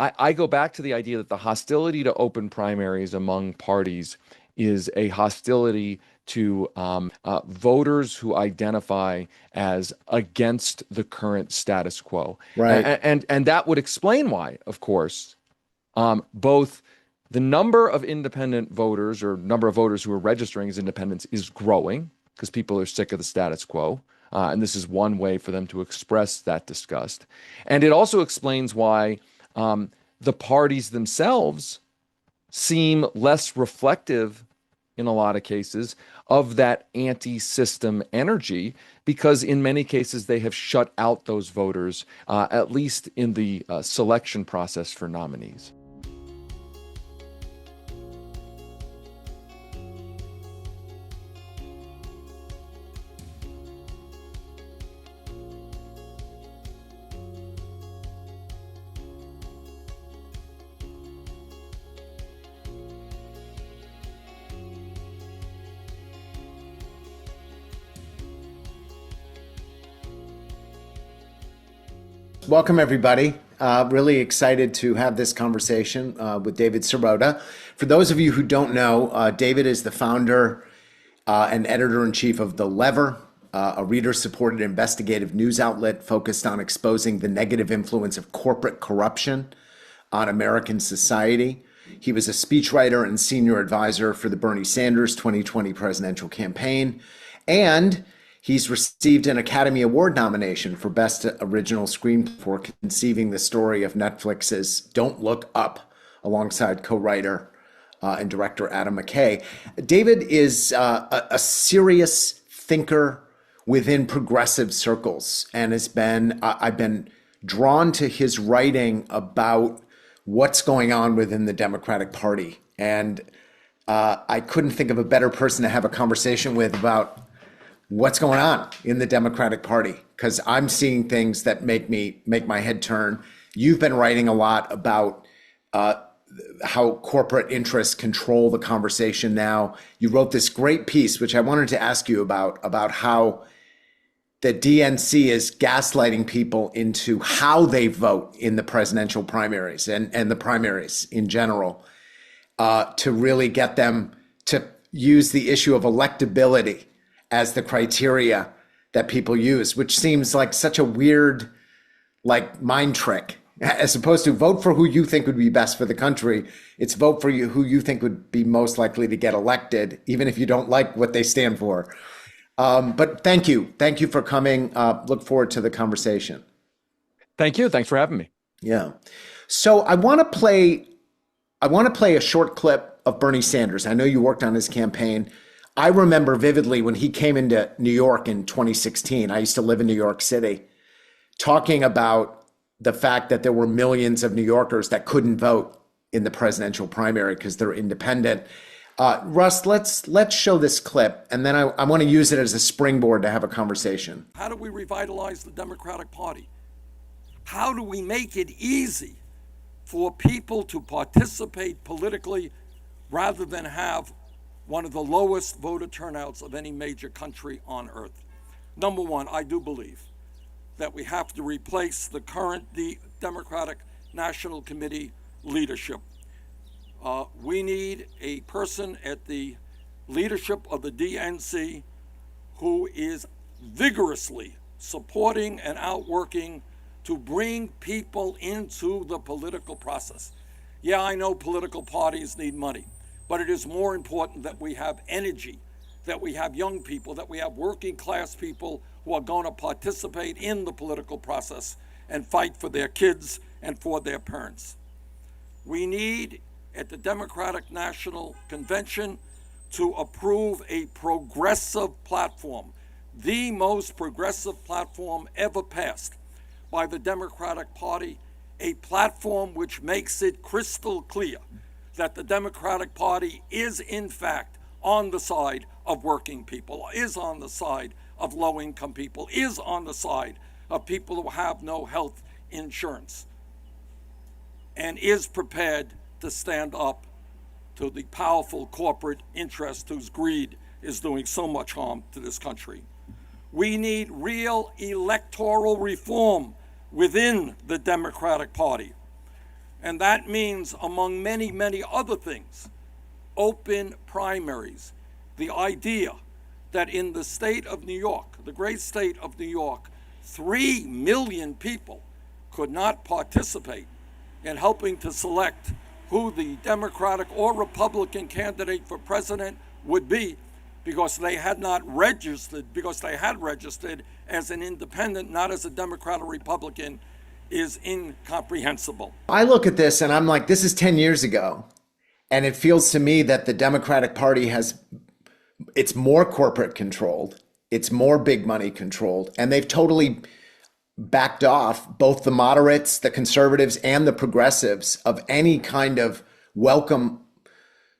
I go back to the idea that the hostility to open primaries among parties is a hostility to voters who identify as against the current status quo. Right. And that would explain why, of course, both the number of independent voters or number of voters who are registering as independents is growing because people are sick of the status quo. And this is one way for them to express that disgust. And it also explains why the parties themselves seem less reflective in a lot of cases of that anti-system energy, because in many cases they have shut out those voters, at least in the selection process for nominees. Welcome, everybody. Really excited to have this conversation with David Sirota. For those of you who don't know, David is the founder and editor-in-chief of The Lever, a reader-supported investigative news outlet focused on exposing the negative influence of corporate corruption on American society. He was a speechwriter and senior advisor for the Bernie Sanders 2020 presidential campaign, and he's received an Academy Award nomination for Best Original Screenplay for conceiving the story of Netflix's Don't Look Up, alongside co-writer and director Adam McKay. David is a serious thinker within progressive circles, and I've been drawn to his writing about what's going on within the Democratic Party. And I couldn't think of a better person to have a conversation with about what's going on in the Democratic Party, because I'm seeing things that make my head turn. You've been writing a lot about how corporate interests control the conversation now. You wrote this great piece, which I wanted to ask you about how the DNC is gaslighting people into how they vote in the presidential primaries and the primaries in general, to really get them to use the issue of electability as the criteria that people use, which seems like such a weird, like, mind trick. As opposed to vote for who you think would be best for the country, it's vote for who you think would be most likely to get elected, even if you don't like what they stand for. But thank you for coming. Look forward to the conversation. Thank you. Thanks for having me. Yeah. So I want to play a short clip of Bernie Sanders. I know you worked on his campaign. I remember vividly when he came into New York in 2016. I used to live in New York City, talking about the fact that there were millions of New Yorkers that couldn't vote in the presidential primary because they're independent. Russ, let's show this clip, and then I want to use it as a springboard to have a conversation. How do we revitalize the Democratic Party? How do we make it easy for people to participate politically rather than have one of the lowest voter turnouts of any major country on earth? Number one, I do believe that we have to replace the current Democratic National Committee leadership. We need a person at the leadership of the DNC who is vigorously supporting and outworking to bring people into the political process. Yeah, I know political parties need money, but it is more important that we have energy, that we have young people, that we have working class people who are going to participate in the political process and fight for their kids and for their parents. We need, at the Democratic National Convention, to approve a progressive platform, the most progressive platform ever passed by the Democratic Party, a platform which makes it crystal clear that the Democratic Party is in fact on the side of working people, is on the side of low-income people, is on the side of people who have no health insurance, and is prepared to stand up to the powerful corporate interest whose greed is doing so much harm to this country. We need real electoral reform within the Democratic Party. And that means, among many, many other things, open primaries. The idea that in the state of New York, the great state of New York, 3 million people could not participate in helping to select who the Democratic or Republican candidate for president would be because they had not registered, because they had registered as an independent, not as a Democrat or Republican, is incomprehensible. I look at this and I'm like, this is 10 years ago. And it feels to me that the Democratic Party it's more corporate controlled, it's more big money controlled, and they've totally backed off both the moderates, the conservatives, and the progressives of any kind of welcome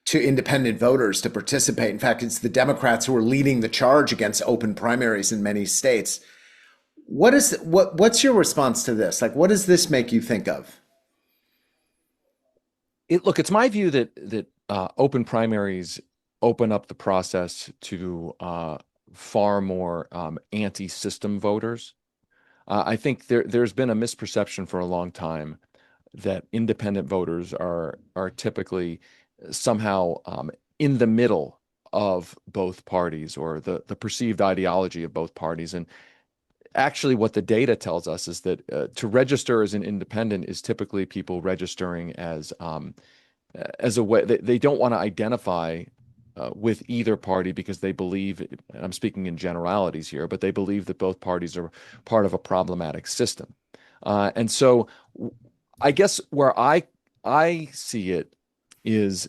to independent voters to participate. In fact, it's the Democrats who are leading the charge against open primaries in many states. What's your response to this? Like, what does this make you think of? Look, it's my view that open primaries open up the process to far more anti-system voters. I think there's been a misperception for a long time that independent voters are typically somehow in the middle of both parties or the perceived ideology of both parties. And actually, what the data tells us is that to register as an independent is typically people registering as a way they don't want to identify with either party because they believe, and I'm speaking in generalities here, but they believe that both parties are part of a problematic system. And so I guess where I see it is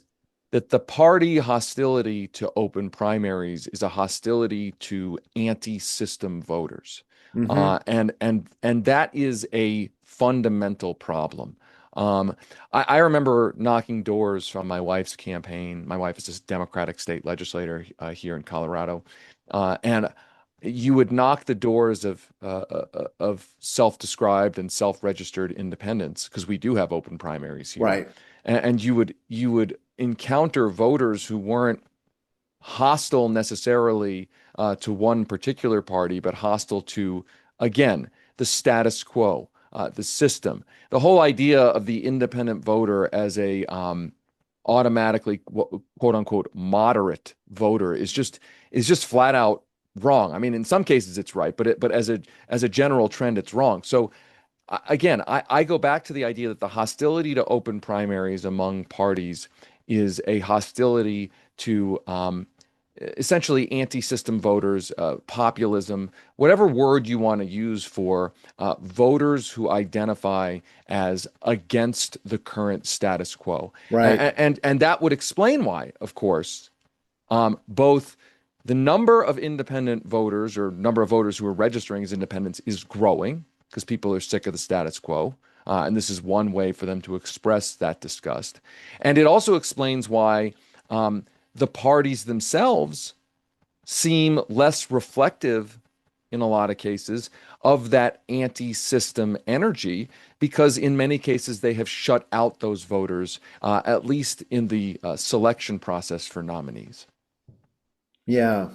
that the party hostility to open primaries is a hostility to anti-system voters. Mm-hmm. And that is a fundamental problem. I remember knocking doors from my wife's campaign. My wife is a Democratic state legislator here in Colorado, and you would knock the doors of self-described and self-registered independents because we do have open primaries here, Right. and you would encounter voters who weren't hostile necessarily to one particular party, but hostile to, again, the status quo, the system. The whole idea of the independent voter as a automatically quote unquote moderate voter is just flat out wrong. I mean, in some cases it's right, but as a general trend, it's wrong. So again, I go back to the idea that the hostility to open primaries among parties is a hostility to essentially anti-system voters, populism, whatever word you want to use for voters who identify as against the current status quo. Right. And that would explain why, of course, both the number of independent voters or number of voters who are registering as independents is growing because people are sick of the status quo. And this is one way for them to express that disgust. And it also explains why the parties themselves seem less reflective in a lot of cases of that anti-system energy because in many cases they have shut out those voters, at least in the selection process for nominees. Yeah.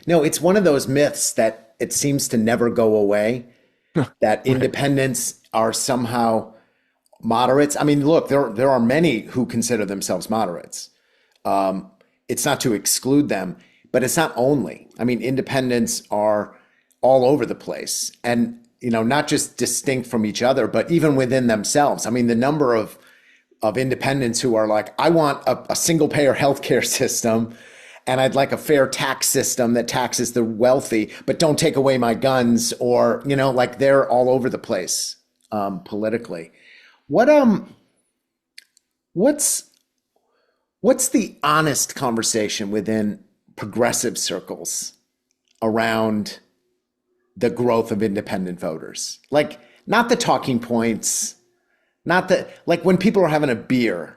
No, it's one of those myths that it seems to never go away, that Right. independents are somehow moderates. I mean, look, there are many who consider themselves moderates. It's not to exclude them, but it's not only. I mean, independents are all over the place, and not just distinct from each other, but even within themselves. I mean, the number of independents who are like, I want a single payer healthcare system, and I'd like a fair tax system that taxes the wealthy, but don't take away my guns, or like they're all over the place politically. What what's What's the honest conversation within progressive circles around the growth of independent voters? Like, not the talking points, not the like when people are having a beer,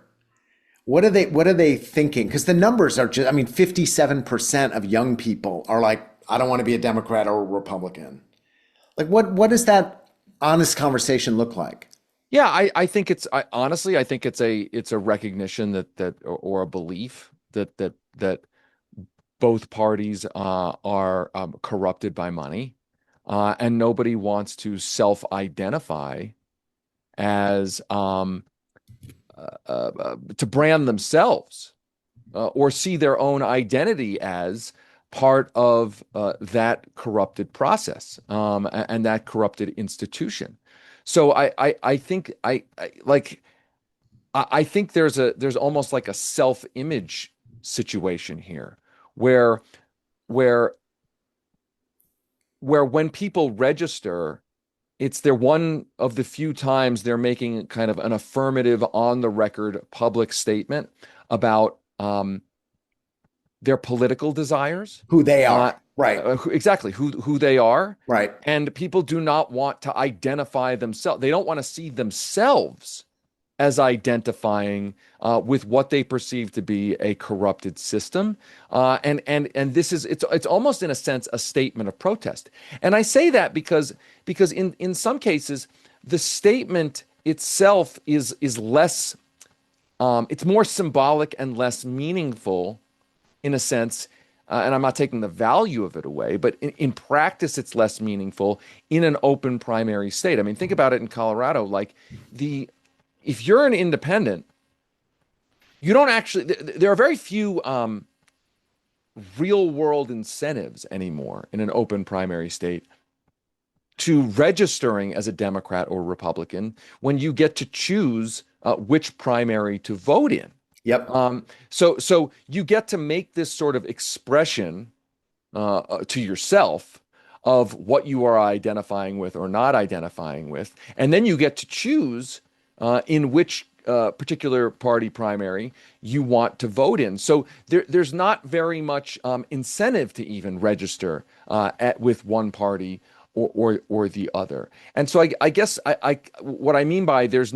what are they thinking? Because the numbers are just, I mean, 57% of young people are like, I don't want to be a Democrat or a Republican. Like, what does that honest conversation look like? Yeah, I think honestly, I think it's a recognition or a belief that both parties are corrupted by money, and nobody wants to self-identify as to brand themselves or see their own identity as part of that corrupted process and that corrupted institution. So I think I think there's almost like a self-image situation here where where where when people register, it's their one of the few times they're making kind of an affirmative on the record public statement about their political desires, Who they uh, are. Right. exactly who they are, Right. and people do not want to identify themselves. They don't want to see themselves as identifying with what they perceive to be a corrupted system, and this is it's almost in a sense a statement of protest. And I say that because in some cases the statement itself is less it's more symbolic and less meaningful in a sense. And I'm not taking the value of it away, but in practice, it's less meaningful in an open primary state. I mean, think about it in Colorado. Like if you're an independent, you don't actually. There are very few real world incentives anymore in an open primary state to registering as a Democrat or Republican when you get to choose which primary to vote in. Yep. So you get to make this sort of expression to yourself of what you are identifying with or not identifying with, and then you get to choose in which particular party primary you want to vote in. So there's not very much incentive to even register with one party or the other. And so I guess I what I mean by there's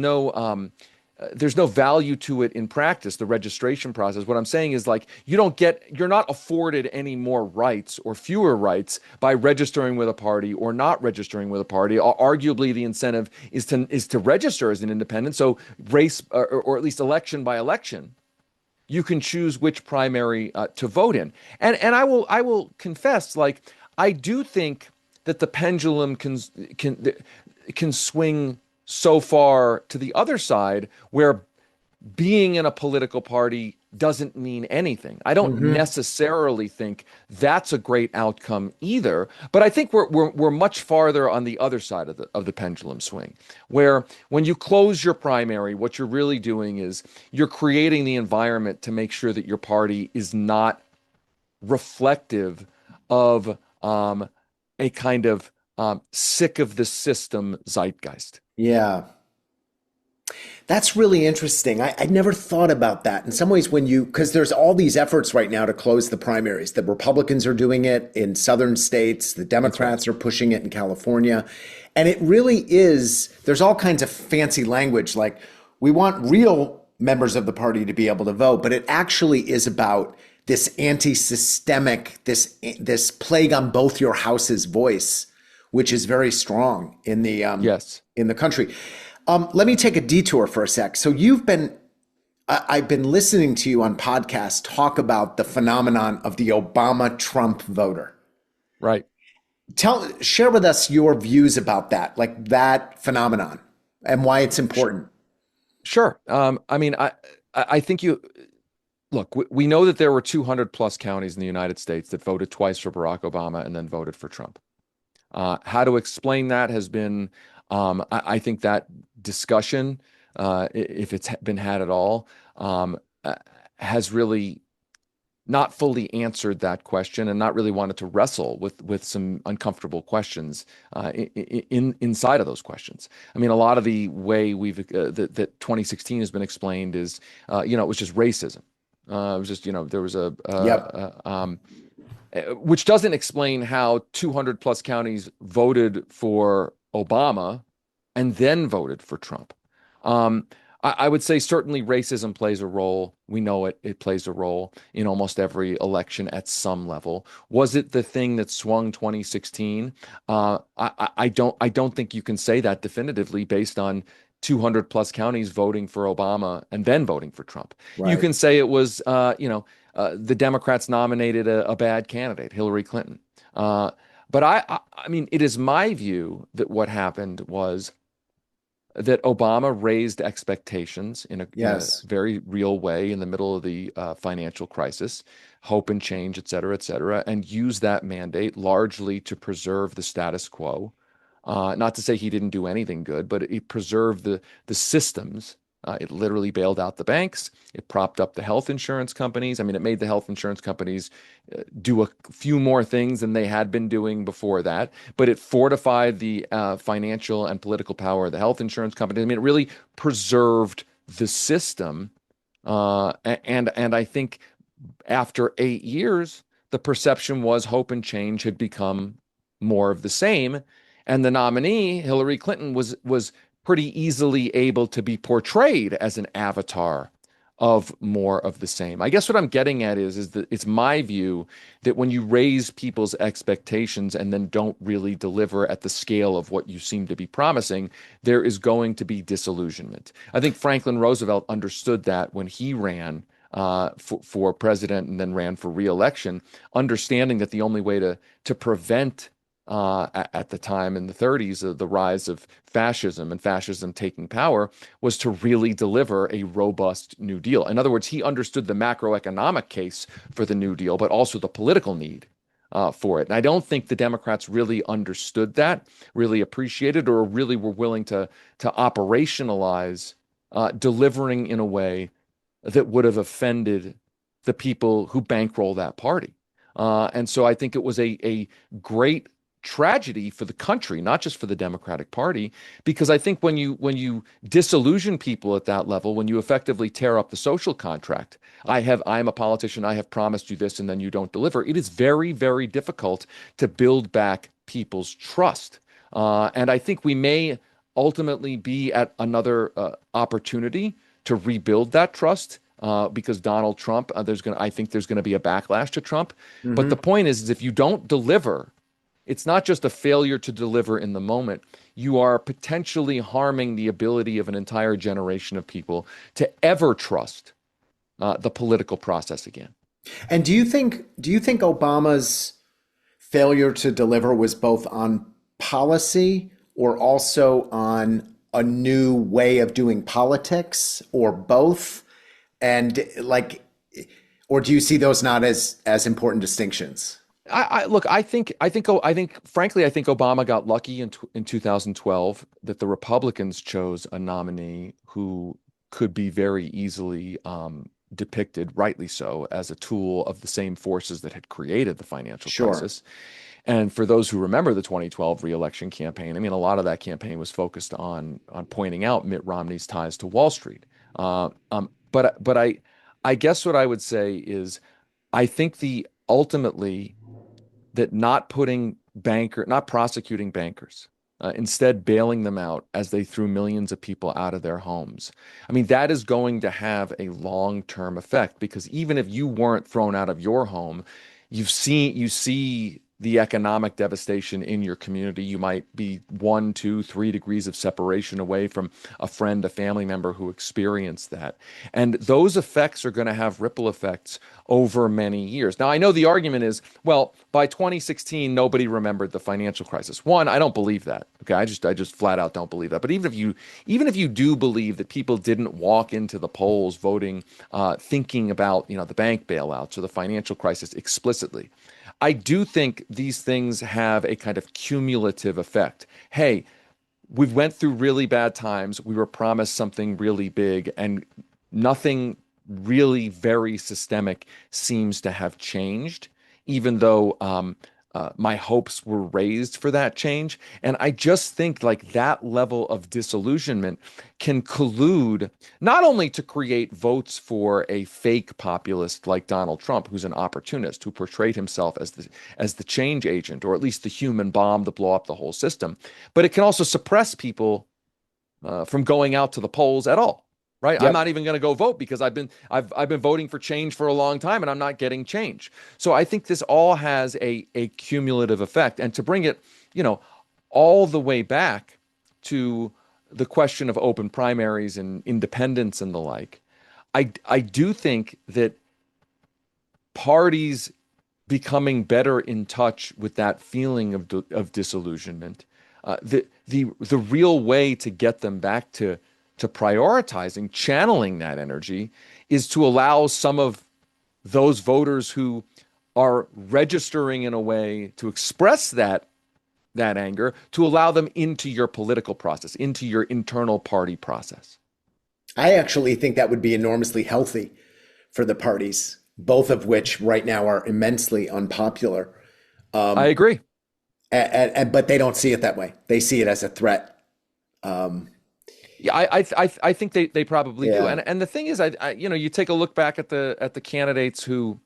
no value to it in practice, the registration process. What I'm saying is like you're not afforded any more rights or fewer rights by registering with a party or not registering with a party. Arguably, the incentive is to register as an independent. So race or at least election by election, you can choose which primary to vote in. And I will confess, like I do think that the pendulum can swing so far to the other side where being in a political party doesn't mean anything. I don't necessarily think that's a great outcome either, but I think we're much farther on the other side of the pendulum swing, where when you close your primary, what you're really doing is you're creating the environment to make sure that your party is not reflective of a kind of sick of the system zeitgeist. Yeah. That's really interesting. I never thought about that. In some ways, because there's all these efforts right now to close the primaries. The Republicans are doing it in southern states. The Democrats are pushing it in California. And it really is, there's all kinds of fancy language like we want real members of the party to be able to vote, but it actually is about this anti-systemic, this plague on both your houses voice, which is very strong in the Yes. in the country. Let me take a detour for a sec. So I've been listening to you on podcasts talk about the phenomenon of the Obama-Trump voter. Right. Share with us your views about that, like that phenomenon and why it's important. Sure. I mean, I think look, we know that there were 200 plus counties in the United States that voted twice for Barack Obama and then voted for Trump. How to explain that has been, I think that discussion, if it's been had at all, has really not fully answered that question and not really wanted to wrestle with some uncomfortable questions inside of those questions. I mean, a lot of the way that 2016 has been explained is, it was just racism. It was just, there was which doesn't explain how 200 plus counties voted for Obama and then voted for Trump. I would say certainly racism plays a role. We know it plays a role in almost every election at some level. Was it the thing that swung 2016? I don't think you can say that definitively based on 200 plus counties voting for Obama and then voting for Trump. Right. You can say it was, the Democrats nominated a bad candidate, Hillary Clinton. But I mean, it is my view that what happened was that Obama raised expectations in a Yes. very real way in the middle of the financial crisis, hope and change, et cetera, and used that mandate largely to preserve the status quo. Not to say he didn't do anything good, but it preserved the systems. It literally bailed out the banks. It propped up the health insurance companies. I mean, it made the health insurance companies do a few more things than they had been doing before that, but it fortified the financial and political power of the health insurance companies. I mean, it really preserved the system. And I think after 8 years, the perception was hope and change had become more of the same. And the nominee, Hillary Clinton, was pretty easily able to be portrayed as an avatar of more of the same. I guess what I'm getting at is that it's my view that when you raise people's expectations and then don't really deliver at the scale of what you seem to be promising, there is going to be disillusionment. I think Franklin Roosevelt understood that when he ran for president and then ran for reelection, understanding that the only way to prevent at the time in the 30s, the rise of fascism and fascism taking power was to really deliver a robust New Deal. In other words, he understood the macroeconomic case for the New Deal, but also the political need for it. And I don't think the Democrats really understood that, really appreciated, or really were willing to operationalize delivering in a way that would have offended the people who bankroll that party. And so I think it was a great tragedy for the country, not just for the Democratic Party, because I think when you disillusion people at that level, when you effectively tear up the social contract, I'm a politician, I have promised you this, and then you don't deliver, it is very, very difficult to build back people's trust. And I think we may ultimately be at another opportunity to rebuild that trust. Because Donald Trump, I think there's going to be a backlash to Trump. But the point is if you don't deliver, it's not just a failure to deliver in the moment. You are potentially harming the ability of an entire generation of people to ever trust the political process again. And do you think Obama's failure to deliver was both on policy or also on a new way of doing politics, or both? And like, or do you see those not as important distinctions? Look. Frankly, I think Obama got lucky in 2012 that the Republicans chose a nominee who could be very easily depicted, rightly so, as a tool of the same forces that had created the financial Sure. crisis. And for those who remember the 2012 reelection campaign, I mean, a lot of that campaign was focused on pointing out Mitt Romney's ties to Wall Street. But I guess what I would say is I think the ultimately that not prosecuting bankers, instead bailing them out as they threw millions of people out of their homes. I mean, that is going to have a long-term effect because even if you weren't thrown out of your home, you see the economic devastation in your community. You might be 1, 2, 3 degrees of separation away from a friend, a family member who experienced that. And those effects are going to have ripple effects over many years. Now, I know the argument is, well, by 2016, nobody remembered the financial crisis. One, I don't believe that. Okay, I just flat out don't believe that. But even if you do believe that people didn't walk into the polls voting, thinking about the bank bailouts or the financial crisis explicitly, I do think these things have a kind of cumulative effect. Hey, we've went through really bad times. We were promised something really big, and nothing really very systemic seems to have changed, even though my hopes were raised for that change. And I just think like that level of disillusionment can collude not only to create votes for a fake populist like Donald Trump, who's an opportunist, who portrayed himself as the change agent, or at least the human bomb to blow up the whole system, but it can also suppress people from going out to the polls at all. Right? I'm Yep. not even going to go vote because I've been voting for change for a long time and I'm not getting change. So I think this all has a cumulative effect. And to bring it, all the way back to the question of open primaries and independence and the like, I do think that parties becoming better in touch with that feeling of disillusionment, that the real way to get them back to prioritizing, channeling that energy, is to allow some of those voters who are registering in a way to express that anger, to allow them into your political process, into your internal party process. I actually think that would be enormously healthy for the parties, both of which right now are immensely unpopular. I agree. But they don't see it that way. They see it as a threat. Yeah, I think they probably do. Yeah. And the thing is, you take a look back at the candidates who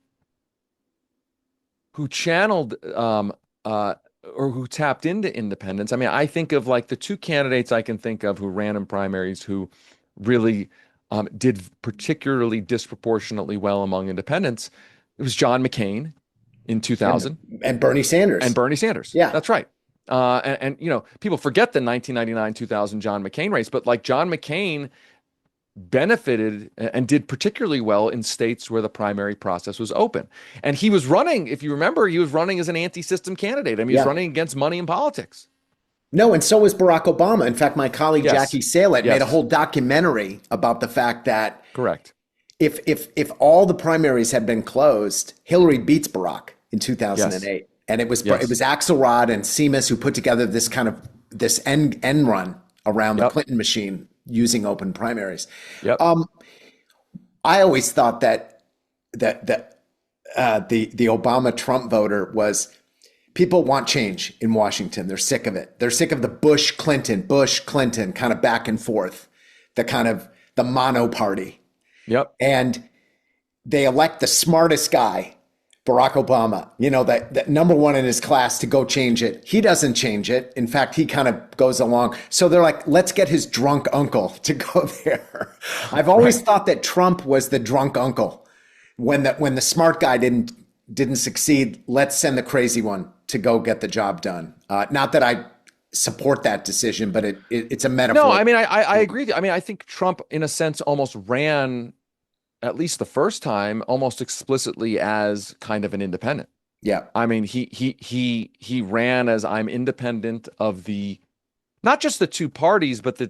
channeled or who tapped into independence. I mean, I think of like the two candidates I can think of who ran in primaries who really did particularly disproportionately well among independents. It was John McCain in 2000 And Bernie Sanders. and Bernie Sanders. Yeah. That's right. And people forget the 1999, 2000 John McCain race, but like John McCain benefited and did particularly well in states where the primary process was open. And he was running, if you remember, he was running as an anti-system candidate. I mean, he was Yeah. running against money in politics. No, and so was Barack Obama. In fact, my colleague Yes. Jackie Salet made a Yes. whole documentary about the fact that Correct. if all the primaries had been closed, Hillary beats Barack in 2008. And it was Yes. Axelrod and Seamus who put together this end run around the Yep. Clinton machine using open primaries. Yep. I always thought that the Obama Trump voter was, people want change in Washington. They're sick of it. They're sick of the Bush Clinton kind of back and forth, the mono party. Yep. And they elect the smartest guy, Barack Obama, that number one in his class, to go change it. He doesn't change it. In fact, he kind of goes along. So they're like, let's get his drunk uncle to go there. I've always thought that Trump was the drunk uncle. When the smart guy didn't succeed, let's send the crazy one to go get the job done. Not that I support that decision, but it's a metaphor. No, I mean, I agree. I mean, I think Trump, in a sense, almost ran, at least the first time, almost explicitly as kind of an independent. Yeah. I mean, he ran as, I'm independent of not just the two parties, but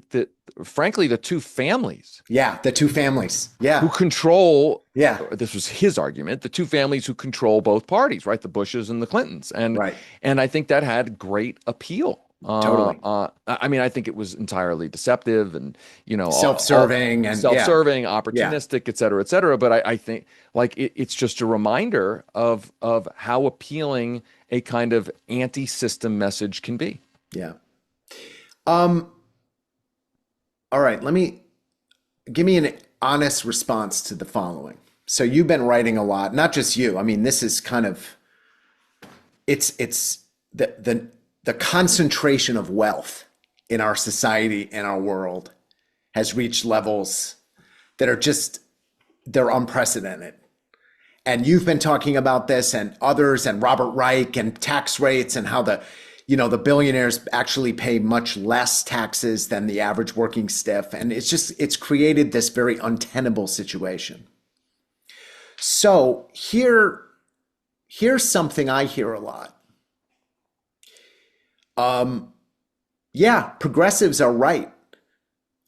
frankly, the two families. Yeah, the two families. Yeah. Who control. Yeah. This was his argument. The two families who control both parties, right? The Bushes and the Clintons. And Right. and I think that had great appeal. Totally. I mean, I think it was entirely deceptive and, Self-serving and opportunistic, et cetera. But I think like it's just a reminder of how appealing a kind of anti-system message can be. Yeah. All right. Give me an honest response to the following. So you've been writing a lot, not just you. I mean, this is kind of, it's the concentration of wealth in our society and our world has reached levels that are they're unprecedented. And you've been talking about this and others and Robert Reich and tax rates and how the billionaires actually pay much less taxes than the average working stiff. And it's created this very untenable situation. So here's something I hear a lot. Yeah, progressives are right,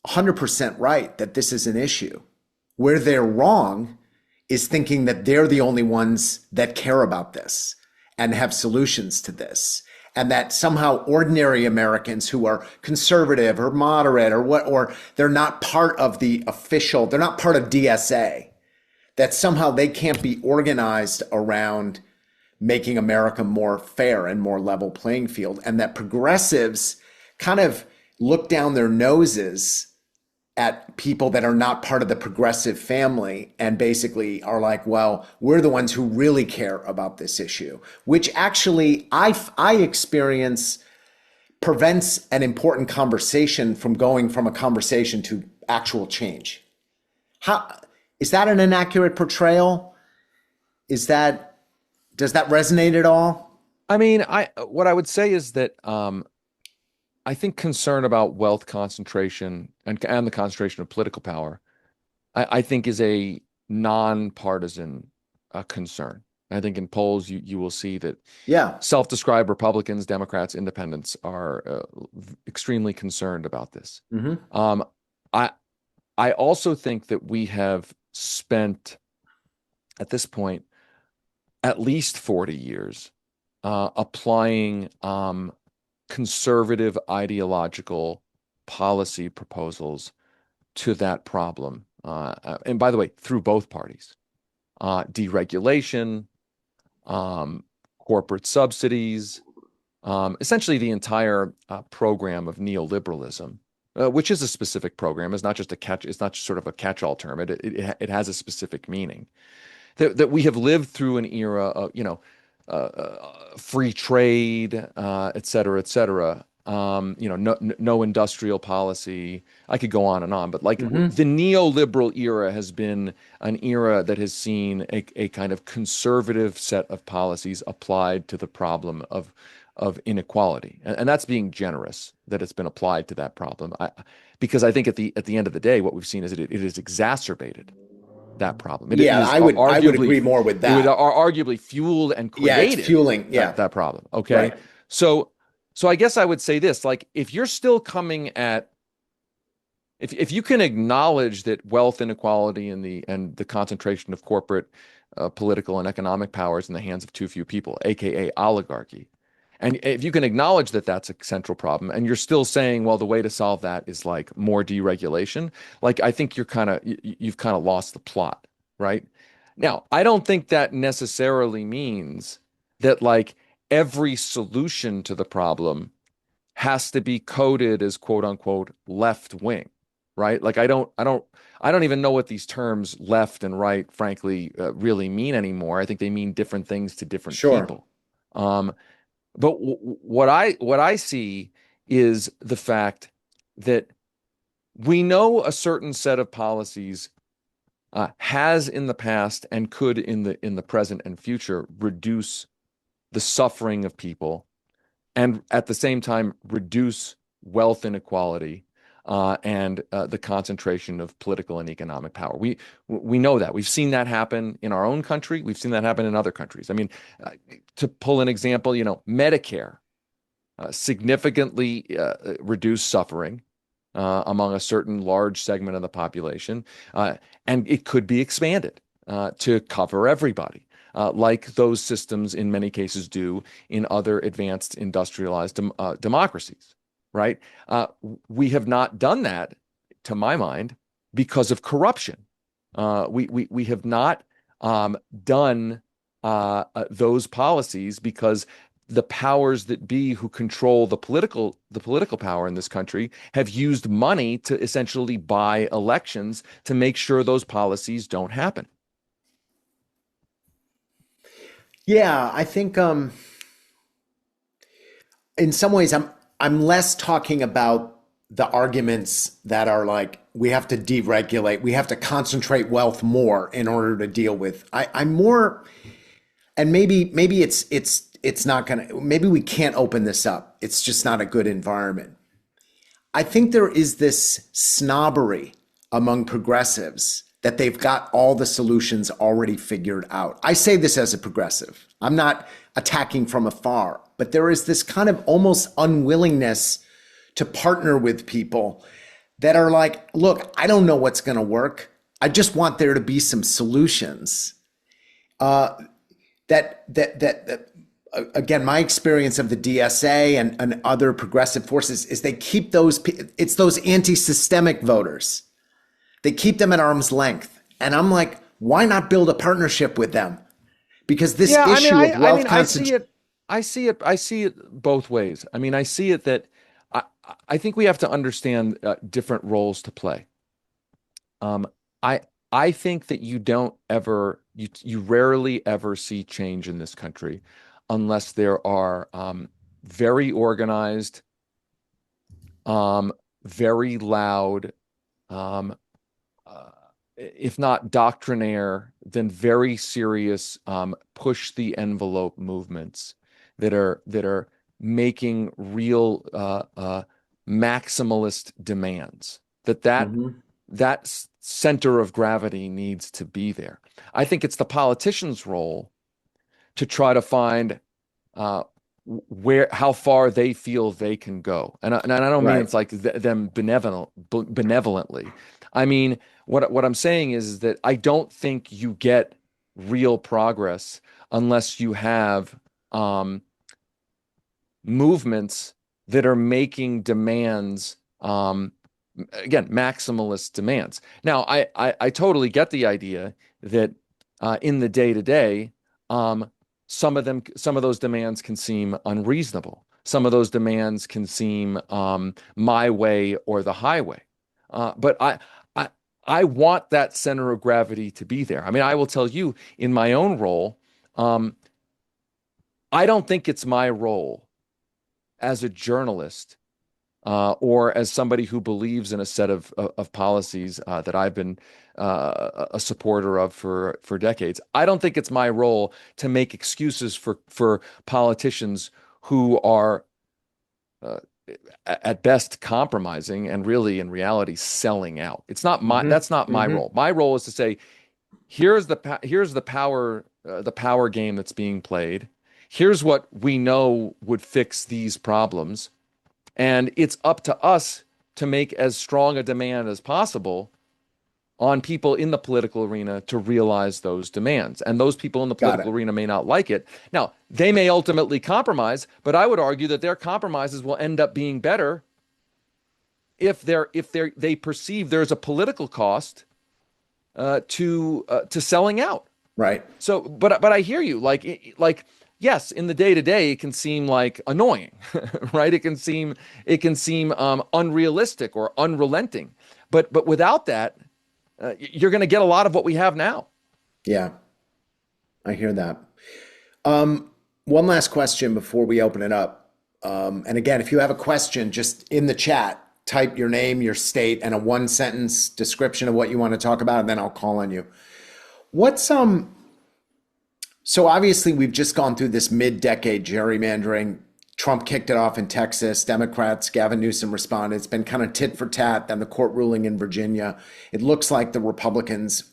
100% right that this is an issue. Where they're wrong is thinking that they're the only ones that care about this and have solutions to this. And that somehow ordinary Americans who are conservative or moderate or they're not part of they're not part of DSA, that somehow they can't be organized around making America more fair and more level playing field, and that progressives kind of look down their noses at people that are not part of the progressive family and basically are like, well, we're the ones who really care about this issue, which actually I experience prevents an important conversation from going from a conversation to actual change. How is that an inaccurate portrayal? Does that resonate at all? I mean, what I would say is that I think concern about wealth concentration and the concentration of political power, I think is a nonpartisan concern. I think in polls you will see that Yeah. self-described Republicans, Democrats, Independents are extremely concerned about this. Hmm. Um, I I also think that we have spent at this point at least 40 years applying conservative ideological policy proposals to that problem. And by the way, through both parties, deregulation, um, corporate subsidies, essentially the entire program of neoliberalism, which is a specific program. It's not just a catch. It's not just sort of a catch-all term. It has a specific meaning. That we have lived through an era of, free trade, et cetera, et cetera. No industrial policy. I could go on and on, but like Hmm. the neoliberal era has been an era that has seen a kind of conservative set of policies applied to the problem of inequality, and that's being generous that it's been applied to that problem. Because I think at the end of the day, what we've seen is it has exacerbated that problem. It Yeah, is I would arguably agree more with it would that. arguably fueled and Yeah, it's created fueling. Yeah. that problem. Okay, Right. so I guess I would say this: like, if you're still coming at if you can acknowledge that wealth inequality and the concentration of corporate, political, and economic powers in the hands of too few people, aka oligarchy, and if you can acknowledge that that's a central problem, and you're still saying, well, the way to solve that is like more deregulation, like I think you've kind of lost the plot, right? Now, I don't think that necessarily means that like every solution to the problem has to be coded as quote unquote left wing, right? Like I don't even know what these terms left and right, frankly, really mean anymore. I think they mean different things to different Sure. people. Um, but what I see is the fact that we know a certain set of policies has in the past and could in the present and future reduce the suffering of people and at the same time reduce wealth inequality and the concentration of political and economic power. We know that. We've seen that happen in our own country. We've seen that happen in other countries. I mean, to pull an example, Medicare significantly reduced suffering among a certain large segment of the population, and it could be expanded to cover everybody like those systems in many cases do in other advanced industrialized democracies, right? We have not done that, to my mind, because of corruption. We have not done those policies because the powers that be who control the political power in this country have used money to essentially buy elections to make sure those policies don't happen. Yeah, I think in some ways I'm less talking about the arguments that are like we have to deregulate, we have to concentrate wealth more in order to deal with. I'm more, and maybe it's not gonna, maybe we can't open this up. It's just not a good environment. I think there is this snobbery among progressives that they've got all the solutions already figured out. I say this as a progressive. I'm not attacking from afar, but there is this kind of almost unwillingness to partner with people that are like, look, I don't know what's going to work. I just want there to be some solutions. That again, my experience of the DSA and other progressive forces is they keep it's those anti-systemic voters. They keep them at arm's length. And I'm like, why not build a partnership with them? Because this Yeah, I mean, issue of wealth I concentration. I see it both ways. I mean, I see it that I, I think we have to understand different roles to play. Um, I I think that you rarely ever see change in this country unless there are very organized, very loud, um, uh, if not doctrinaire, then very serious push the envelope movements that are making real maximalist demands. Mhm. Center of gravity needs to be there. I think it's the politician's role to try to find how far they feel they can go. And I don't mean Right. it's like them benevolently. I mean, what I'm saying is that I don't think you get real progress unless you have um, movements that are making demands, again, maximalist demands. Now, I totally get the idea that in the day to day, some of those demands can seem unreasonable. Some of those demands can seem my way or the highway. But I, I want that center of gravity to be there. I mean, I will tell you in my own role, um, I don't think it's my role as a journalist or as somebody who believes in a set of policies that I've been a supporter of for decades. I don't think it's my role to make excuses for politicians who are uh, at best compromising and really in reality selling out. It's not my Hmm. That's not my Hmm. role. My role is to say here's the power game that's being played. Here's what we know would fix these problems. And it's up to us to make as strong a demand as possible on people in the political arena to realize those demands. And those people in the Got political it. arena may not like it. Now, they may ultimately compromise, but I would argue that their compromises will end up being better if they perceive there's a political cost to selling out. Right. So, but I hear you. Yes, in the day to day, it can seem like annoying, right? It can seem unrealistic or unrelenting. But without that, you're going to get a lot of what we have now. Yeah, I hear that. One last question before we open it up. And again, if you have a question, just in the chat, type your name, your state, and a one sentence description of what you want to talk about, and then I'll call on you. What's So obviously we've just gone through this mid-decade gerrymandering. Trump kicked it off in Texas. Democrats, Gavin Newsom responded. It's been kind of tit for tat. Then the court ruling in Virginia. It looks like the Republicans,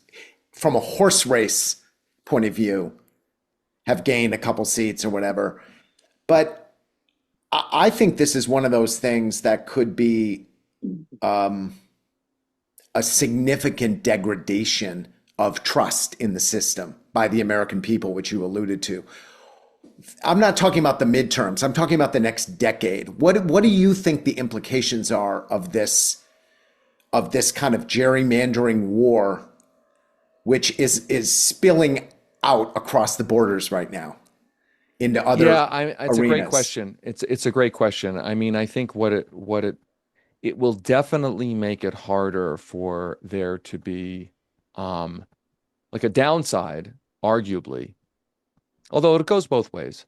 from a horse race point of view, have gained a couple seats or whatever. But I think this is one of those things that could be a significant degradation of trust in the system by the American people, which you alluded to. I'm not talking about the midterms. I'm talking about the next decade. What do you think the implications are of this kind of gerrymandering war, which is spilling out across the borders right now into other It's a great arenas? question. It's a great question. I mean, I think it will definitely make it harder for there to be um, like a downside, arguably, although it goes both ways.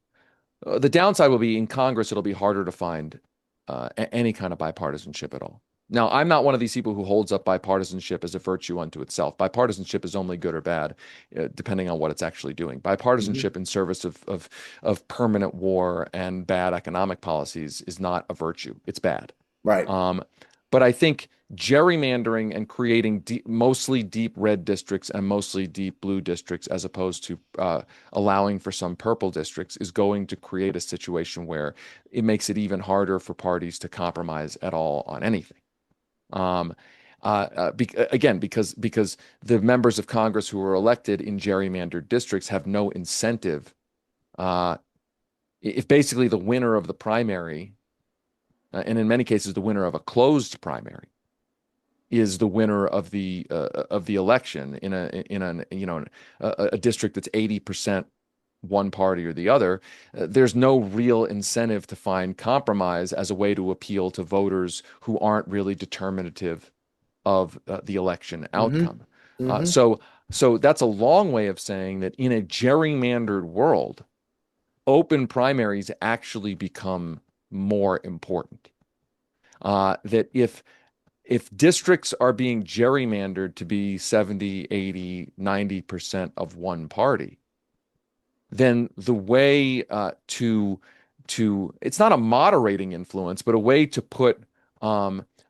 The downside will be in Congress, it'll be harder to find any kind of bipartisanship at all. Now, I'm not one of these people who holds up bipartisanship as a virtue unto itself. Bipartisanship is only good or bad, depending on what it's actually doing. Hmm. Bipartisanship in service of permanent war and bad economic policies is not a virtue. It's bad. Right. Um, but I think gerrymandering and creating mostly deep red districts and mostly deep blue districts, as opposed to allowing for some purple districts, is going to create a situation where it makes it even harder for parties to compromise at all on anything. Um, Again, because the members of Congress who are elected in gerrymandered districts have no incentive. Uh, if basically the winner of the primary, and in many cases the winner of a closed primary, is the winner of the election in an a district that's 80% one party or the other, there's no real incentive to find compromise as a way to appeal to voters who aren't really determinative of the election Hmm. outcome. Uh, Hmm. so so that's a long way of saying that in a gerrymandered world, open primaries actually become more important. That if districts are being gerrymandered to be 70, 80, 90% of one party, then the way to it's not a moderating influence, but a way to put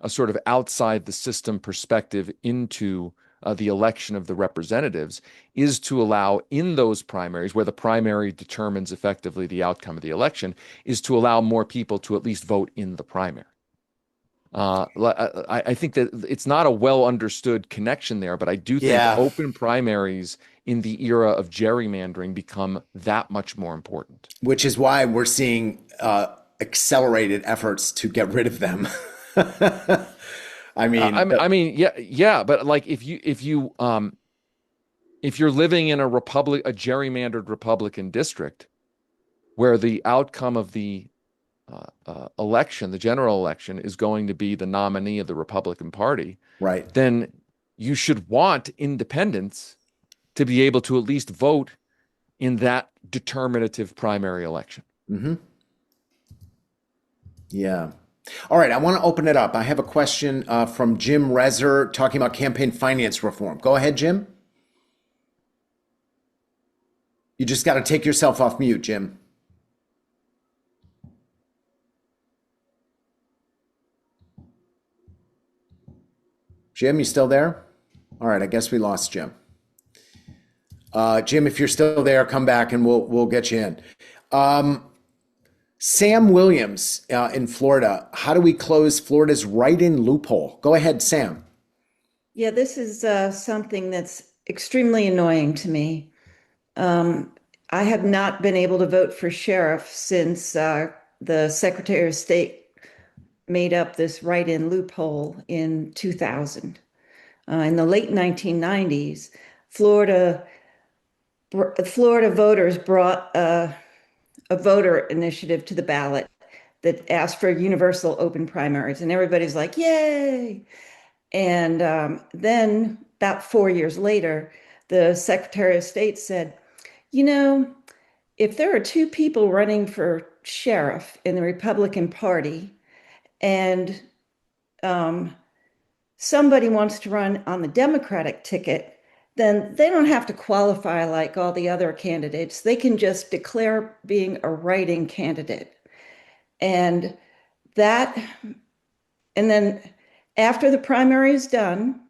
a sort of outside the system perspective into the election of the representatives is to allow in those primaries, where the primary determines effectively the outcome of the election, is to allow more people to at least vote in the primary. I think that it's not a well understood connection there, but I do think Yeah, open primaries in the era of gerrymandering become that much more important. which is why we're seeing accelerated efforts to get rid of them. I mean, I mean, yeah, yeah, but like if you're living in a gerrymandered Republican district where the outcome of the election, the general election, is going to be the nominee of the Republican Party, right. then you should want independents to be able to at least vote in that determinative primary election. Hmm. Yeah. All right. I want to open it up. I have a question from Jim Rezer talking about campaign finance reform. Go ahead, Jim. You just got to take yourself off mute, Jim. Jim, you still there? All right. I guess we lost Jim. Jim, if you're still there, come back and we'll get you in. Sam Williams in Florida. How do we close Florida's write-in loophole? Go ahead, Sam. Yeah, this is something that's extremely annoying to me. I have not been able to vote for sheriff since the Secretary of State made up this write-in loophole in 2000. In the late 1990s, Florida voters brought a voter initiative to the ballot that asked for universal open primaries, and everybody's like, "Yay!" And then about 4 years later, the Secretary of State said, you know, if there are two people running for sheriff in the Republican Party and um, somebody wants to run on the Democratic ticket, then they don't have to qualify like all the other candidates. They can just declare being a writing candidate. And that, and then after the primary is done,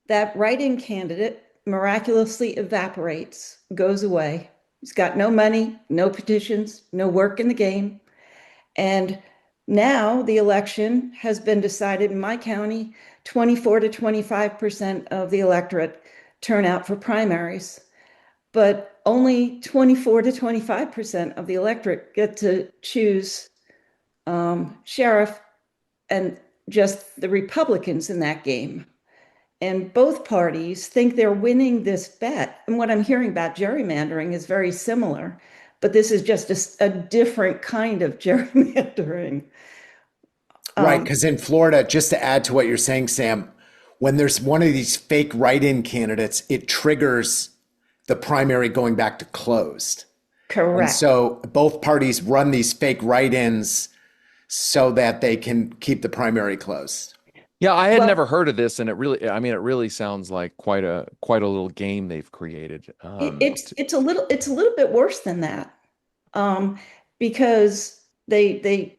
that write-in candidate miraculously evaporates, goes away. He's got no money, no petitions, no work in the game. And now the election has been decided in my county, 24 to 25% of the electorate turn out for primaries, but only 24 to 25% of the electorate get to choose sheriff, and just the Republicans in that game. And both parties think they're winning this bet. And what I'm hearing about gerrymandering is very similar, but this is just a different kind of gerrymandering. Right, because in Florida, just to add to what you're saying, Sam, when there's one of these fake write-in candidates, it triggers the primary going back to closed. And Correct. so both parties run these fake write-ins so that they can keep the primary closed. Yeah, I had Well, never heard of this, and it really sounds like quite a little game they've created. it's a little bit worse than that, because they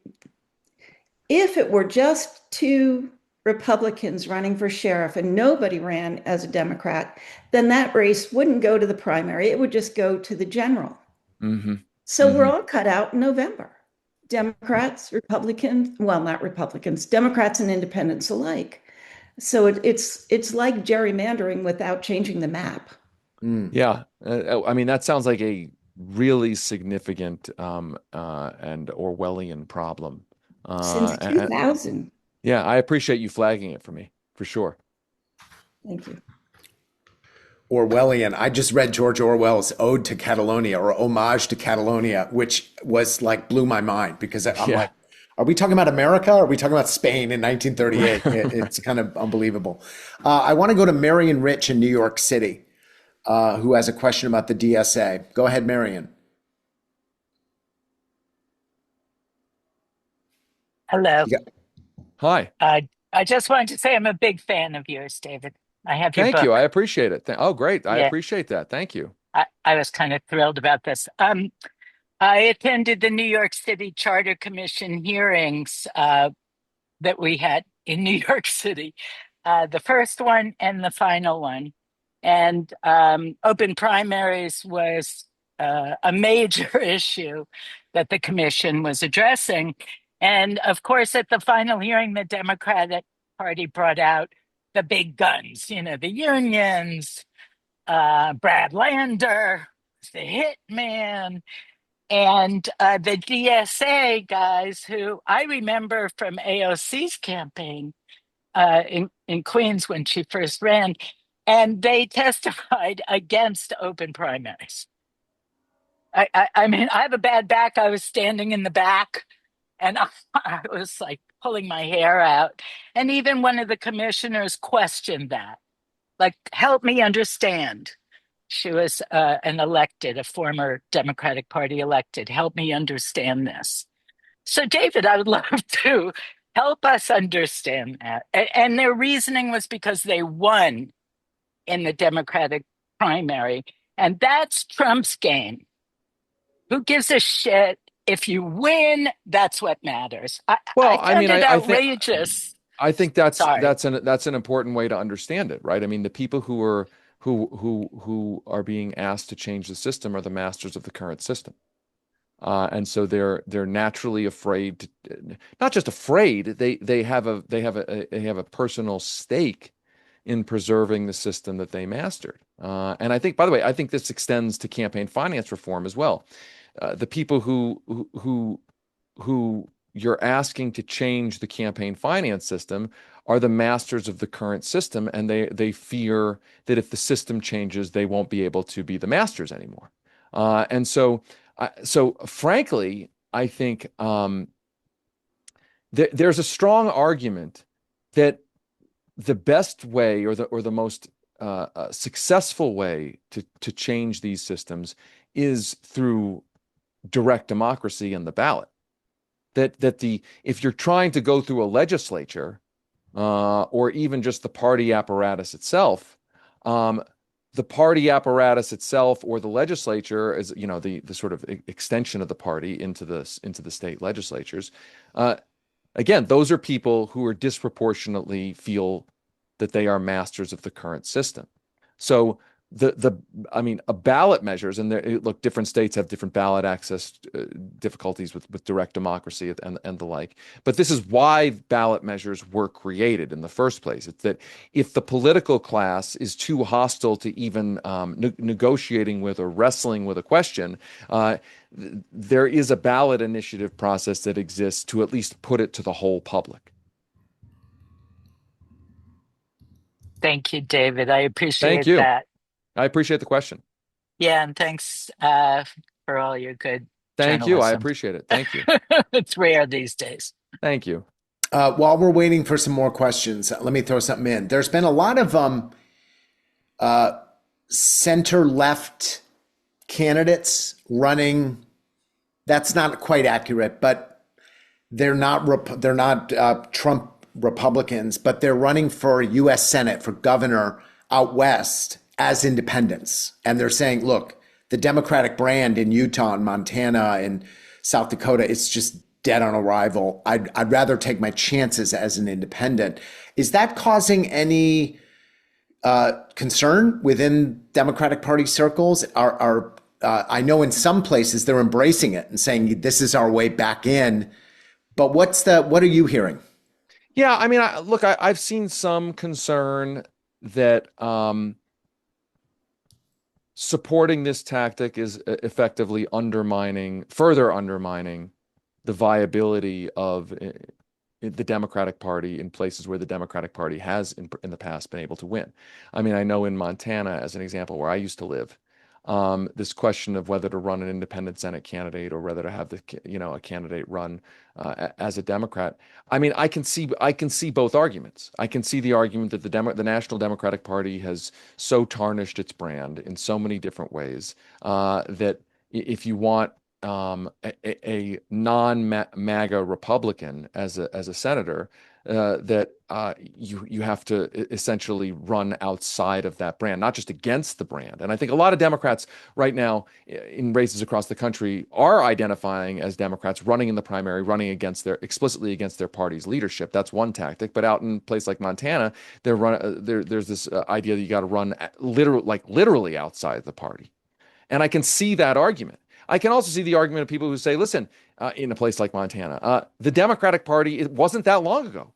if it were just two Republicans running for sheriff and nobody ran as a Democrat, then that race wouldn't go to the primary. It would just go to the general. Hmm. So we're all cut out in November. Democrats, Republicans, well, not Republicans, Democrats and independents alike. So it's like gerrymandering without changing the map. Yeah, I mean that sounds like a really significant and Orwellian problem. Since And 2000. yeah, I appreciate you flagging it for me for sure. Thank you. Orwellian. I just read George Orwell's Ode to Catalonia or Homage to Catalonia, which was like blew my mind because I'm Yeah, like, are we talking about America? Or are we talking about Spain in 1938? It's kind of unbelievable. I want to go to Marion Rich in New York City, who has a question about the DSA. Go ahead, Marion. Hello. You got- hi. I just wanted to say I'm a big fan of yours, David. I have your Thank you. I book. appreciate it. Oh, great. I Yeah, appreciate that. Thank you. I was kind of thrilled about this. I attended the New York City Charter Commission hearings that we had in New York City. the first one and the final one. And open primaries was a major issue that the commission was addressing. And of course, at the final hearing, the Democratic Party brought out the big guns, the unions, Brad Lander, the hitman, and the DSA guys who I remember from AOC's campaign in Queens when she first ran, and they testified against open primaries. I mean, I have a bad back. I was standing in the back, and I was like pulling my hair out. And even one of the commissioners questioned that, like, help me understand. She was a former Democratic Party elected. Help me understand this. So, David, I would love to help us understand that. And their reasoning was because they won in the Democratic primary. And that's Trump's game. Who gives a shit? If you win, that's what matters. I Well, I found mean, it I think outrageous. I think that's Sorry. that's an important way to understand it, right? I mean, the people who are being asked to change the system are the masters of the current system. And so they're naturally afraid to, not just afraid, they have a personal stake in preserving the system that they mastered. And I think, by the way, I think this extends to campaign finance reform as well. The people who you're asking to change the campaign finance system are the masters of the current system, and they fear that if the system changes, they won't be able to be the masters anymore. And so frankly, I think there's a strong argument that the best way or the most successful way to change these systems is through direct democracy and the ballot. If you're trying to go through a legislature or even just the party apparatus itself, the party apparatus itself or the legislature is, the sort of extension of the party into the state legislatures. Again, those are people who are disproportionately feel that they are masters of the current system. So a ballot measures, and look, different states have different ballot access difficulties with direct democracy and the like. But this is why ballot measures were created in the first place. It's that if the political class is too hostile to even negotiating with or wrestling with a question, there is a ballot initiative process that exists to at least put it to the whole public. Thank you, David. I Thank appreciate you. that. I appreciate the question. Yeah, and thanks for all your good Thank you. I journalism. appreciate it. Thank you. It's rare these days. Thank you. While we're waiting for some more questions, let me throw something in. There's been a lot of center-left candidates running. That's not quite accurate, but they're not Trump Republicans, but they're running for U.S. Senate, for governor out west as independents. And they're saying, look, the Democratic brand in Utah and Montana and South Dakota, it's just dead on arrival. I'd rather take my chances as an independent. Is that causing any concern within Democratic Party circles? I know in some places they're embracing it and saying this is our way back in. But what are you hearing? Yeah, I mean, I've seen some concern that supporting this tactic is effectively further undermining the viability of the Democratic Party in places where the Democratic Party has in the past been able to win. I mean, I know in Montana, as an example, where I used to live, this question of whether to run an independent Senate candidate or whether to have a candidate run as a Democrat. I mean, I can see both arguments. I can see the argument that the National Democratic Party has so tarnished its brand in so many different ways that if you want a non-MAGA Republican as a senator, you have to essentially run outside of that brand, not just against the brand. And I think a lot of Democrats right now in races across the country are identifying as Democrats, running in the primary, running explicitly against their party's leadership. That's one tactic. But out in a place like Montana, there's this idea that you got to run literally outside the party. And I can see that argument. I can also see the argument of people who say, listen, in a place like Montana, the Democratic Party, it wasn't that long ago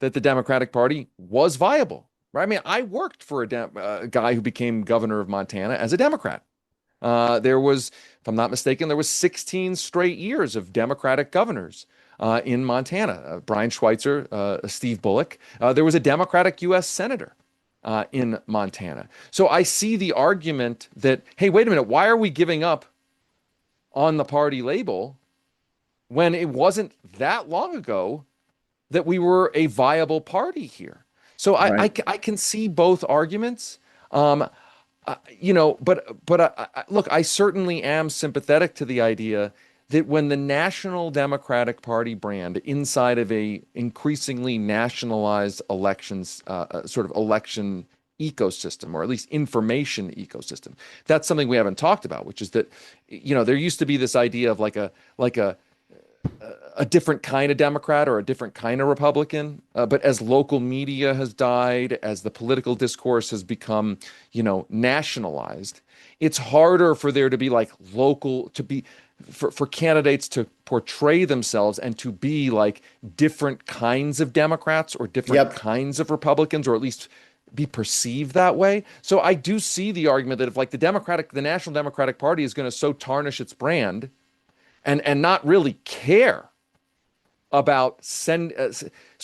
that the Democratic Party was viable, right? I mean, I worked for a guy who became governor of Montana as a Democrat. There was, if I'm not mistaken, there was 16 straight years of Democratic governors in Montana. Brian Schweitzer, Steve Bullock. There was a Democratic U.S. senator in Montana. So I see the argument that, hey, wait a minute, why are we giving up on the party label when it wasn't that long ago that we were a viable party here? So I can see both arguments. Look, I certainly am sympathetic to the idea that when the National Democratic Party brand inside of a increasingly nationalized elections, sort of election ecosystem, or at least information ecosystem, that's something we haven't talked about, which is that, there used to be this idea of like a different kind of Democrat or a different kind of Republican. But as local media has died, as the political discourse has become, nationalized, it's harder for there to be for candidates to portray themselves and to be like different kinds of Democrats or different kinds of Republicans, or at least be perceived that way. So I do see the argument that if like the National Democratic Party is going to so tarnish its brand and not really care about sort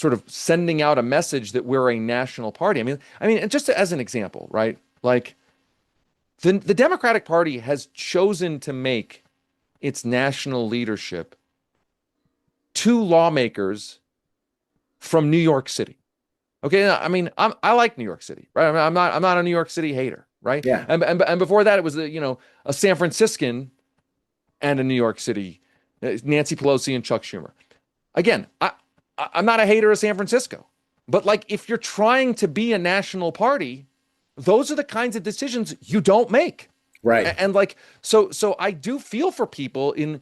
of sending out a message that we're a national party. I mean, just as an example, right? Like the Democratic Party has chosen to make its national leadership two lawmakers from New York City. Okay, I mean, I like New York City, right? I'm not a New York City hater, right? Yeah. And before that, it was a San Franciscan and a New York City, Nancy Pelosi and Chuck Schumer. Again, I'm not a hater of San Francisco, but like if you're trying to be a national party, those are the kinds of decisions you don't make. Right. And like so I do feel for people in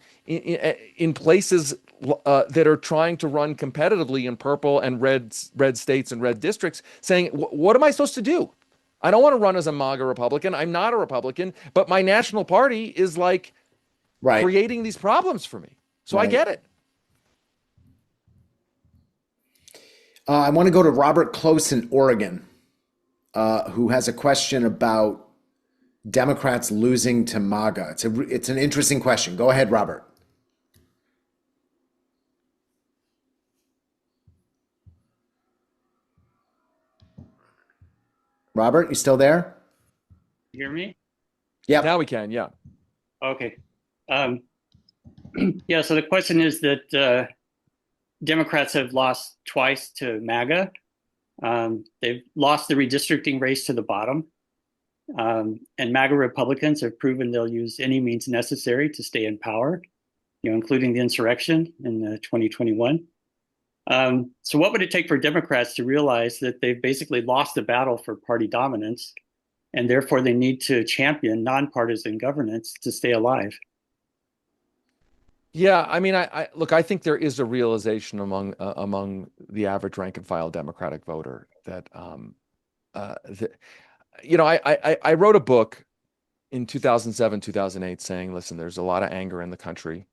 places that are trying to run competitively in purple and red states and red districts, saying, what am I supposed to do? I don't want to run as a MAGA Republican. I'm not a Republican, but my national party is like creating these problems for me. So I get it. I want to go to Robert Close in Oregon, who has a question about Democrats losing to MAGA. It's an interesting question. Go ahead, Robert. Robert, you still there? You hear me? Yeah. Now we can. Yeah. Okay. Yeah. So the question is that Democrats have lost twice to MAGA. They've lost the redistricting race to the bottom. And MAGA Republicans have proven they'll use any means necessary to stay in power, including the insurrection in 2021. So what would it take for Democrats to realize that they've basically lost the battle for party dominance, and therefore they need to champion nonpartisan governance to stay alive? Yeah, I mean, I think there is a realization among the average rank and file Democratic voter that, I wrote a book in 2007, 2008 saying, listen, there's a lot of anger in the country,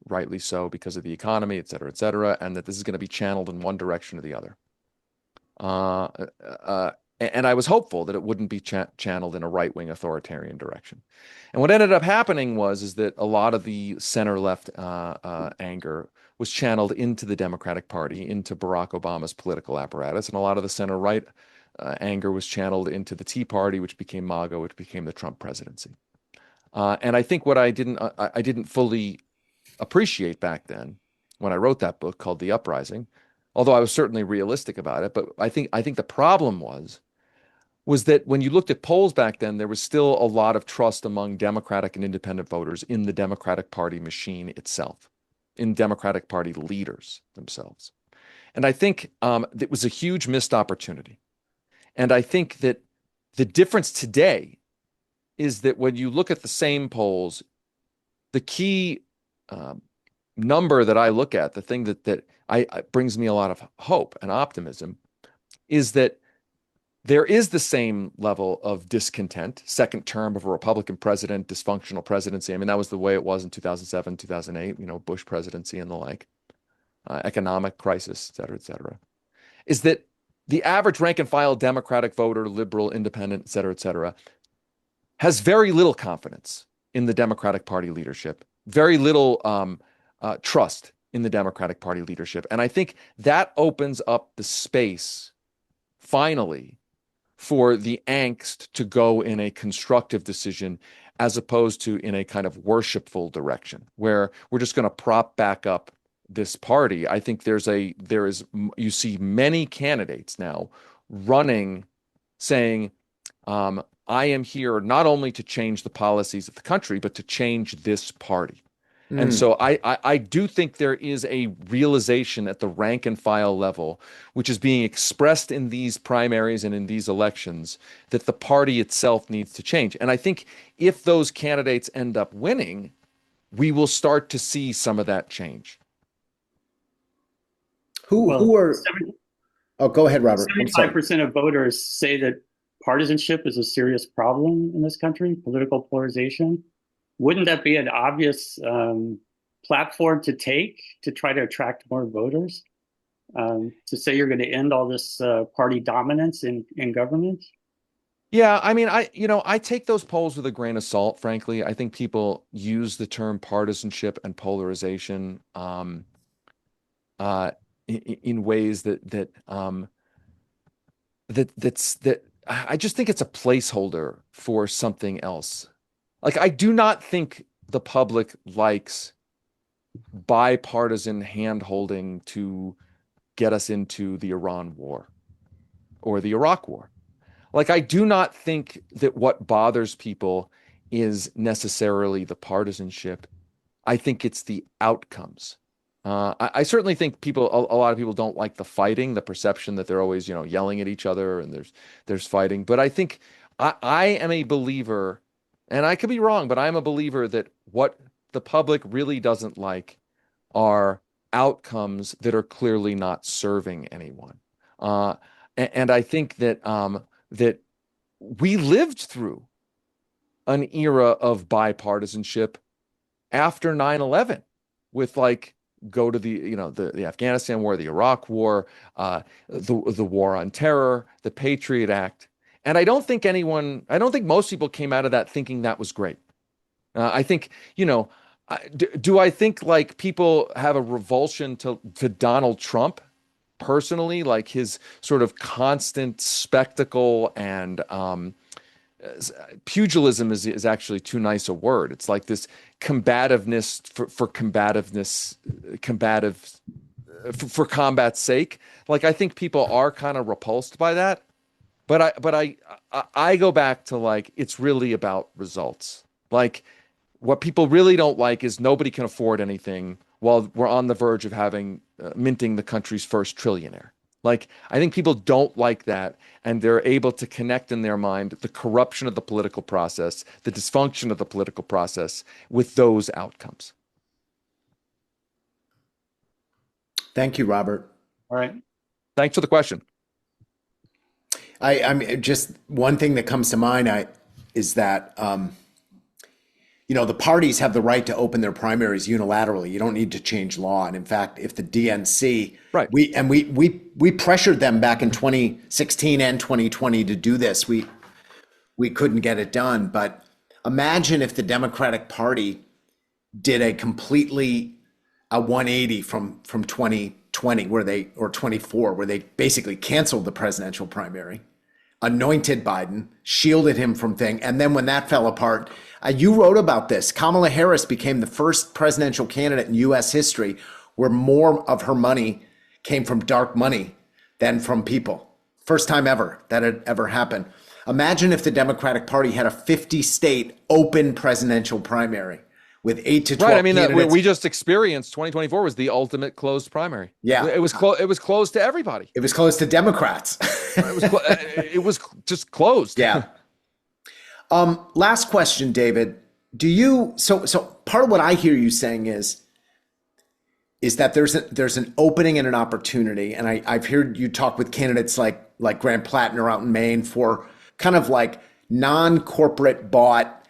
rightly so, because of the economy, et cetera, and that this is going to be channeled in one direction or the other. And I was hopeful that it wouldn't be channeled in a right-wing authoritarian direction. And what ended up happening is that a lot of the center-left anger was channeled into the Democratic Party, into Barack Obama's political apparatus, and a lot of the center-right anger was channeled into the Tea Party, which became MAGA, which became the Trump presidency. And I think what I didn't fully appreciate back then when I wrote that book called The Uprising, although I was certainly realistic about it, but I think the problem was that when you looked at polls back then, there was still a lot of trust among Democratic and independent voters in the Democratic Party machine itself, in Democratic Party leaders themselves. And I think it was a huge missed opportunity. And I think that the difference today is that when you look at the same polls, the key number that I look at, the thing that brings me a lot of hope and optimism, is that there is the same level of discontent, second term of a Republican president, dysfunctional presidency. I mean, that was the way it was in 2007, 2008, Bush presidency and the like, economic crisis, et cetera, is that the average rank and file Democratic voter, liberal, independent, et cetera, has very little confidence in the Democratic Party leadership, very little trust in the Democratic Party leadership. And I think that opens up the space, finally, for the angst to go in a constructive decision as opposed to in a kind of worshipful direction where we're just going to prop back up this party. I think you see many candidates now running saying, I am here not only to change the policies of the country, but to change this party. And so I do think there is a realization at the rank and file level, which is being expressed in these primaries and in these elections, that the party itself needs to change. And I think if those candidates end up winning, we will start to see some of that change. Who are? Oh, go ahead, Robert. 75% of voters say that partisanship is a serious problem in this country, political polarization. Wouldn't that be an obvious platform to take to try to attract more voters? To say you're going to end all this party dominance in government? Yeah, I mean, I take those polls with a grain of salt, frankly. I think people use the term partisanship and polarization in ways that I just think it's a placeholder for something else. Like, I do not think the public likes bipartisan hand-holding to get us into the Iran war or the Iraq war. Like, I do not think that what bothers people is necessarily the partisanship. I think it's the outcomes. I certainly think a lot of people don't like the fighting, the perception that they're always, yelling at each other and there's fighting. But I think I am a believer, and I could be wrong, but I'm a believer that what the public really doesn't like are outcomes that are clearly not serving anyone. And I think that that we lived through an era of bipartisanship after 9/11 with go to the Afghanistan war, the Iraq war, the war on terror, the Patriot Act. And I don't think most people came out of that thinking that was great. I think, do I think people have a revulsion to Donald Trump personally, like his sort of constant spectacle and pugilism is actually too nice a word. It's like this combativeness for combat's sake. Like, I think people are kind of repulsed by that. But I go back to it's really about results. Like, what people really don't like is nobody can afford anything while we're on the verge of having minting the country's first trillionaire. Like, I think people don't like that, and they're able to connect in their mind the corruption of the political process, the dysfunction of the political process with those outcomes. Thank you, Robert. All right. Thanks for the question. I mean, just one thing that comes to mind is that the parties have the right to open their primaries unilaterally. You don't need to change law. And in fact, if the DNC, right, we pressured them back in 2016 and 2020 to do this. We couldn't get it done. But imagine if the Democratic Party did a completely 180 from 2020 or 24, where they basically canceled the presidential primary, anointed Biden, shielded him from thing. And then when that fell apart, you wrote about this. Kamala Harris became the first presidential candidate in U.S. history where more of her money came from dark money than from people. First time ever that had ever happened. Imagine if the Democratic Party had a 50-state open presidential primary with 8 to Right. I 12 mean, candidates. we just experienced 2024 was the ultimate closed primary. Yeah. It was closed. It was closed to everybody. It was close to Democrats. It was just closed. Yeah. Last question, David. Do you, so part of what I hear you saying is that there's an opening and an opportunity. And I've heard you talk with candidates like Grant Plattner out in Maine for kind of like non-corporate bought,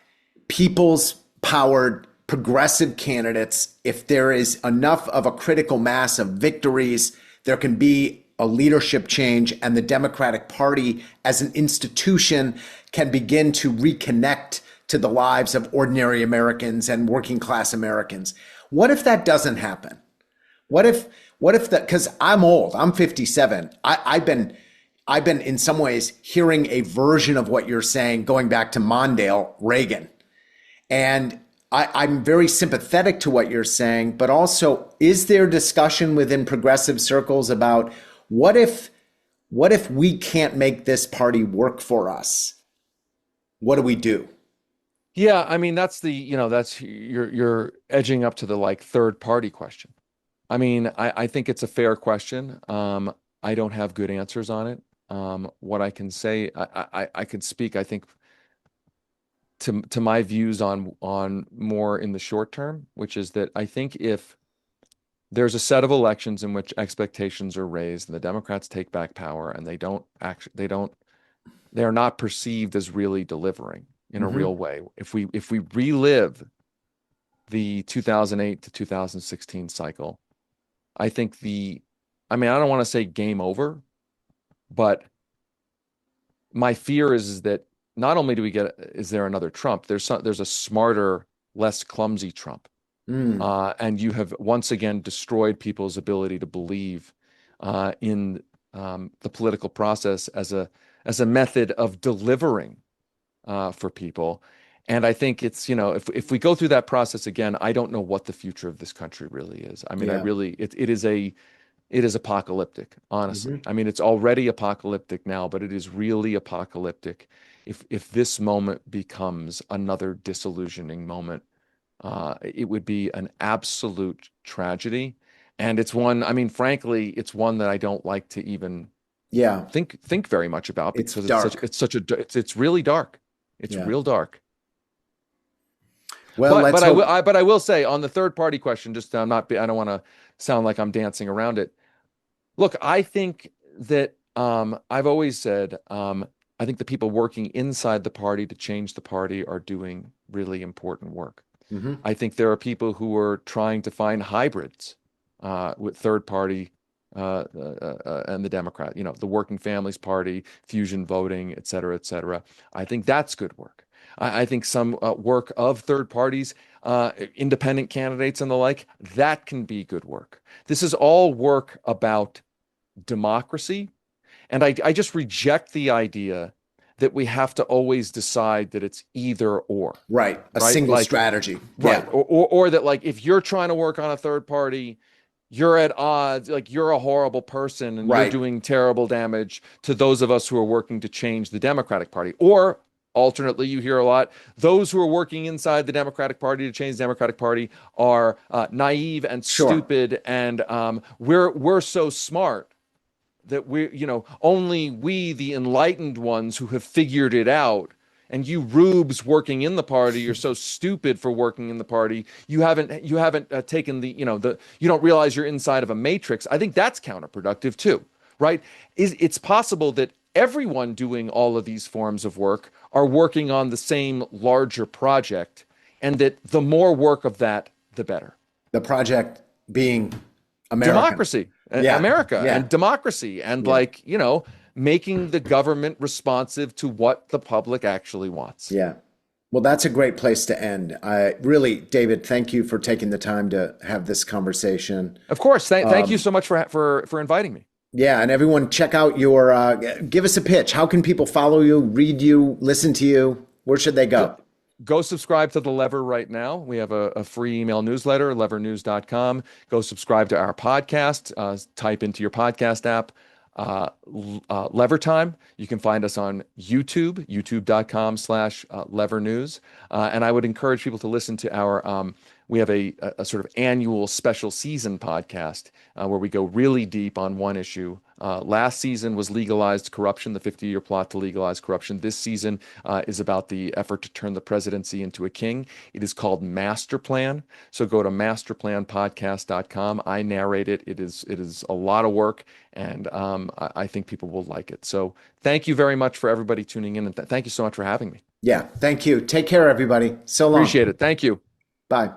people's powered progressive candidates. If there is enough of a critical mass of victories, there can be a leadership change, and the Democratic Party as an institution can begin to reconnect to the lives of ordinary Americans and working class Americans. What if that doesn't happen? What if that, because I'm old, I'm 57. I've been in some ways hearing a version of what you're saying going back to Mondale, Reagan. And I'm very sympathetic to what you're saying, but also, is there discussion within progressive circles about what if we can't make this party work for us? What do we do? Yeah, I mean, that's you're edging up to the like third party question. I mean, I think it's a fair question. I don't have good answers on it. What I can say, I could speak, I think, to my views on more in the short term, which is that I think if there's a set of elections in which expectations are raised and the Democrats take back power and they're not perceived as really delivering in a real way. If we relive the 2008 to 2016 cycle, I think I don't want to say game over, but my fear is that not only is there another Trump, there's a smarter, less clumsy Trump. And you have once again destroyed people's ability to believe in the political process as a method of delivering for people. And I think it's, if we go through that process again, I don't know what the future of this country really is. I mean, it is apocalyptic, honestly. I mean, it's already apocalyptic now, but it is really apocalyptic if this moment becomes another disillusioning moment. It would be an absolute tragedy. And it's one, I mean, frankly, it's one that I don't like to even think very much about, because it's really dark. It's real dark. Well, but I will say on the third party question, just I don't want to sound like I'm dancing around it. Look, I think that I've always said, I think the people working inside the party to change the party are doing really important work. I think there are people who are trying to find hybrids with third party and the Democrat, the Working Families Party, fusion voting, et cetera, et cetera. I think that's good work. I think some work of third parties, independent candidates and the like, that can be good work. This is all work about democracy. And I just reject the idea that we have to always decide that it's either or. Right. A single strategy. Right. Yeah. Or that, like, if you're trying to work on a third party, you're at odds, like you're a horrible person and you're doing terrible damage to those of us who are working to change the Democratic Party. Or alternately, you hear a lot, those who are working inside the Democratic Party to change the Democratic Party are naive and stupid, and we're so smart that only we, the enlightened ones who have figured it out, and you rubes working in the party, you're so stupid for working in the party. You haven't taken you don't realize you're inside of a matrix. I think that's counterproductive too, right? It's possible that everyone doing all of these forms of work are working on the same larger project, and that the more work of that, the better. The project being American. Democracy, America, and democracy, and making the government responsive to what the public actually wants. Yeah. Well, that's a great place to end. I really, David, thank you for taking the time to have this conversation. Of course. Thank you so much for inviting me. Yeah. And everyone, check out give us a pitch. How can people follow you, read you, listen to you? Where should they go? Go subscribe to The Lever right now. We have a free email newsletter, levernews.com. Go subscribe to our podcast. Type into your podcast app. Lever Time. You can find us on YouTube, youtube.com/Lever News. And I would encourage people to listen to our, we have a sort of annual special season podcast where we go really deep on one issue. Last season was legalized corruption, the 50-year plot to legalize corruption. This season is about the effort to turn the presidency into a king. It is called Master Plan. So go to masterplanpodcast.com. I narrate it. It is a lot of work, and I think people will like it. So thank you very much for everybody tuning in, and thank you so much for having me. Yeah, thank you. Take care, everybody. So long. Appreciate it. Thank you. Bye.